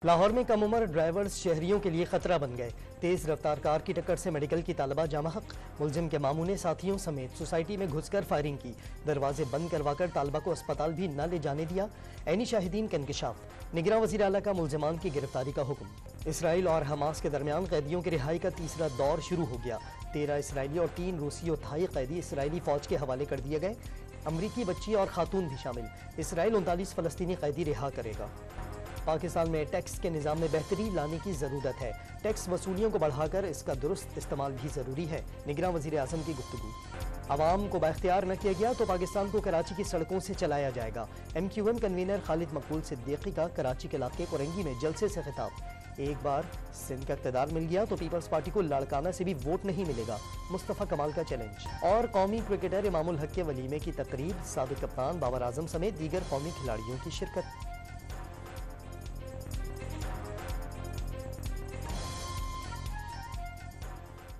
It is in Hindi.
लाहौर में कम उम्र ड्राइवर्स शहरियों के लिए खतरा बन गए। तेज रफ्तार कार की टक्कर से मेडिकल की तालिबा जाम हक। मुलजिम के मामू ने साथियों समेत सोसाइटी में घुसकर फायरिंग की। दरवाजे बंद करवाकर तालिबा को अस्पताल भी न ले जाने दिया। ऐनी शाहिदीन का इंकशाफ। निगरान वज़ीर आला का मुलजमान की गिरफ्तारी का हुक्म। इसराइल और हमास के दरमियान कैदियों की रिहाई का तीसरा दौर शुरू हो गया। 13 इसराइली और 3 रूसी और थाई कैदी इसराइली फौज के हवाले कर दिए गए। अमरीकी बच्ची और खातून भी शामिल। इसराइल 39 फलस्तीनी कैदी रिहा करेगा। पाकिस्तान में टैक्स के निज़ाम में बेहतरी लाने की ज़रूरत है। टैक्स वसूलियों को बढ़ाकर इसका दुरुस्त इस्तेमाल भी ज़रूरी है। निगरान वज़ीर आज़म की गुफ्तगू। आवाम को बाख्तियार न किया गया तो पाकिस्तान को कराची की सड़कों से चलाया जाएगा। MQM कन्वीनर खालिद मकबूल सिद्दीकी का कराची के इलाके कोरंगी में जलसे से खिताब। एक बार सिंध का इक़्तिदार मिल गया तो पीपल्स पार्टी को लाड़काना से भी वोट नहीं मिलेगा। मुस्तफ़ा कमाल का चैलेंज। और कौमी क्रिकेटर इमामुल हक के वलीमे की तकरीब। साबिक़ कप्तान बाबर आजम समेत दीगर कौमी खिलाड़ियों की शिरकत।